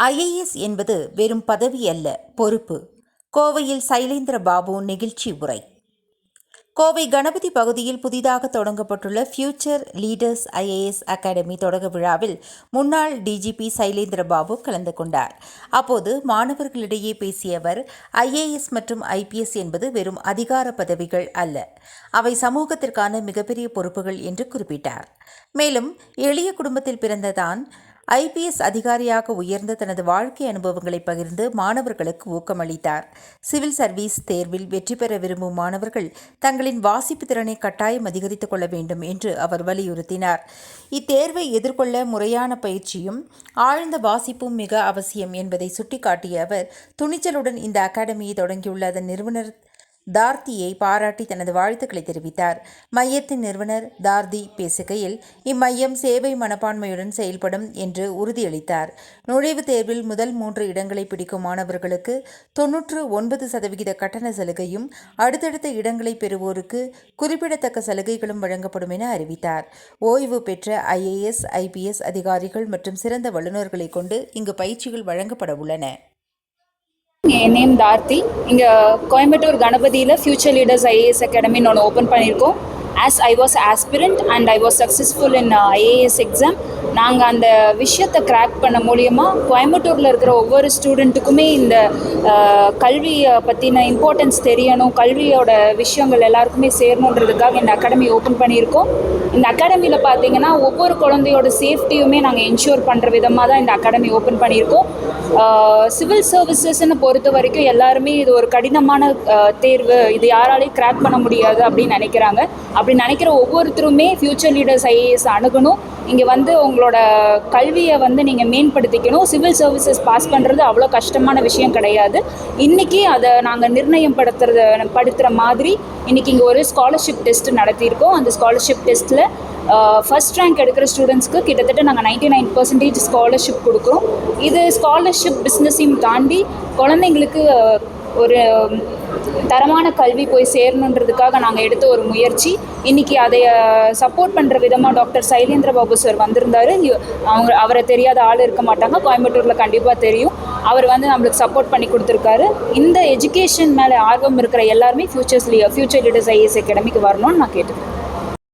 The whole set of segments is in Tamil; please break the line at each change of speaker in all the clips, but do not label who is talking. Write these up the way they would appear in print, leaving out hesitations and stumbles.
ஐஏஎஸ் என்பது வெறும் பதவி அல்ல, பொறுப்பு. கோவையில் சைலேந்திர பாபு நெகிழ்ச்சி உரை. கோவை கணபதி பகுதியில் புதிதாக தொடங்கப்பட்டுள்ள ஃபியூச்சர் லீடர்ஸ் ஐஏஎஸ் அகாடமி தொடக்க விழாவில் முன்னாள் டிஜிபி சைலேந்திர பாபு கலந்து கொண்டார். அப்போது மாணவர்களிடையே பேசிய அவர், ஐஏஎஸ் மற்றும் ஐபிஎஸ் என்பது வெறும் அதிகார பதவிகள் அல்ல, அவை சமூகத்திற்கான மிகப்பெரிய பொறுப்புகள் என்று குறிப்பிட்டார். மேலும் எளிய குடும்பத்தில் பிறந்த தான் ஐபிஎஸ் அதிகாரியாக உயர்ந்த தனது வாழ்க்கை அனுபவங்களை பகிர்ந்து மாணவர்களுக்கு ஊக்கமளித்தார். சிவில் சர்வீஸ் தேர்வில் வெற்றி பெற விரும்பும் மாணவர்கள் தங்களின் வாசிப்பு திறனை கட்டாயம் அதிகரித்துக் கொள்ள வேண்டும் என்று அவர் வலியுறுத்தினார். இத்தேர்வை எதிர்கொள்ள முறையான பயிற்சியும் ஆழ்ந்த வாசிப்பும் மிக அவசியம் என்பதை சுட்டிக்காட்டிய அவர், துணிச்சலுடன் இந்த அகாடமியை தொடங்கியுள்ள அதன் நிறுவனர் தார்த்தியை பாராட்டி தனது வாழ்த்துக்களை தெரிவித்தார். மையத்தின் நிறுவனர் தார்தி பேசுகையில், இம்மையம் சேவை மனப்பான்மையுடன் செயல்படும் என்று உறுதியளித்தார். நுழைவுத் தேர்வில் முதல் 3 இடங்களை பிடிக்கும் மாணவர்களுக்கு 99% கட்டண சலுகையும், அடுத்தடுத்த இடங்களை பெறுவோருக்கு குறிப்பிடத்தக்க சலுகைகளும் வழங்கப்படும் என அறிவித்தார். ஓய்வு பெற்ற ஐஏஎஸ், ஐபிஎஸ் அதிகாரிகள் மற்றும் சிறந்த வல்லுநர்களை கொண்டு இங்கு பயிற்சிகள் வழங்கப்பட உள்ளன.
என் நேம் தார்த்தி. இங்கே கோயம்புத்தூர் கணபதியில் ஃபியூச்சர் லீடர்ஸ் ஐஏஎஸ் அகாடமின்னு ஒன்று ஓப்பன் பண்ணியிருக்கோம். As I was aspirant and I was successful in IAS exam. நாங்கள் அந்த விஷயத்தை கிராக் பண்ண மூலியமாக கோயம்புத்தூரில் இருக்கிற ஒவ்வொரு ஸ்டூடெண்ட்டுக்குமே இந்த கல்வியை பற்றின இம்பார்ட்டன்ஸ் தெரியணும், கல்வியோட விஷயங்கள் எல்லாருக்குமே சேரணுன்றதுக்காக இந்த அகாடமி ஓப்பன் பண்ணியிருக்கோம். இந்த அகாடமியில் பார்த்தீங்கன்னா ஒவ்வொரு குழந்தையோட சேஃப்டியுமே நாங்கள் என்ஷூர் பண்ணுற விதமாக தான் இந்த அகாடமி ஓப்பன் பண்ணியிருக்கோம். சிவில் சர்வீசஸ்ன்னு பொறுத்த வரைக்கும் எல்லாருமே இது ஒரு கடினமான தேர்வு, இது யாராலையும் கிராக் பண்ண முடியாது அப்படின்னு நினைக்கிறாங்க. அப்படி நினைக்கிற ஒவ்வொருத்தருமே ஃபியூச்சர் லீடர்ஸ் ஐஏஎஸ் அணுகணும். இங்கே வந்து உங்களோட கல்வியை வந்து நீங்கள் மேம்படுத்திக்கணும். சிவில் சர்வீசஸ் பாஸ் பண்ணுறது அவ்வளோ கஷ்டமான விஷயம் கிடையாது. இன்றைக்கி அதை நாங்கள் படுத்துகிற மாதிரி இன்றைக்கி இங்கே ஒரு ஸ்காலர்ஷிப் டெஸ்ட் நடத்தியிருக்கோம். அந்த ஸ்காலர்ஷிப் டெஸ்ட்டில் ஃபஸ்ட் ரேங்க் எடுக்கிற ஸ்டூடெண்ட்ஸ்க்கு கிட்டத்தட்ட நாங்கள் 99% ஸ்காலர்ஷிப் கொடுக்குறோம். இது ஸ்காலர்ஷிப் பிஸ்னஸையும் தாண்டி குழந்தைங்களுக்கு ஒரு தரமான கல்வி போய் சேரணுன்றதுக்காக நாங்கள் எடுத்த ஒரு முயற்சி. இன்றைக்கி அதை சப்போர்ட் பண்ணுற விதமாக டாக்டர் சைலேந்திர பாபு சார் வந்திருந்தார். அவரை தெரியாத ஆள் இருக்க மாட்டாங்க, கோயம்புத்தூரில் கண்டிப்பாக தெரியும். அவர் வந்து நம்மளுக்கு சப்போர்ட் பண்ணி கொடுத்துருக்காரு. இந்த எஜுகேஷன் மேலே ஆர்வம் இருக்கிற எல்லாருமே ஃபியூச்சர் லீடர்ஸ் ஐஏஎஸ் அகாடமிக்கு வரணும்னு நான் கேட்டுக்கிறேன்.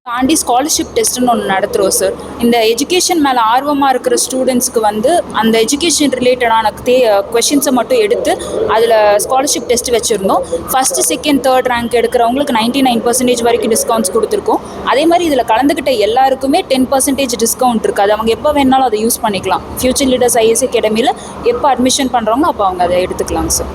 தாண்டி ஸ்காலர்ஷிப் டெஸ்ட்டுன்னு ஒன்று நடத்துகிறோம் சார். இந்த எஜுகேஷன் மேலே ஆர்வமாக இருக்கிற ஸ்டூடெண்ட்ஸ்க்கு வந்து அந்த எஜுகேஷன் ரிலேட்டடான கொஷின்ஸை மட்டும் எடுத்து அதில் ஸ்காலர்ஷிப் டெஸ்ட் வச்சுருந்தோம். ஃபஸ்ட்டு, செகண்ட், தேர்ட் ரேங்க் எடுக்கிறவங்களுக்கு 99% வரைக்கும் டிஸ்கவுண்ட்ஸ் கொடுத்துருக்கோம். அதே மாதிரி இதில் கலந்துக்கிட்ட எல்லாருக்குமே 10% டிஸ்கவுண்ட் இருக்குது. அது அவங்க எப்போ வேணாலும் அதை யூஸ் பண்ணிக்கலாம். ஃபியூச்சர் லீடர்ஸ் ஐஏஎஸ் அகாடமியில் எப்போ அட்மிஷன் பண்ணுறாங்களோ அப்போ அவங்க அதை எடுத்துக்கலாங்க சார்.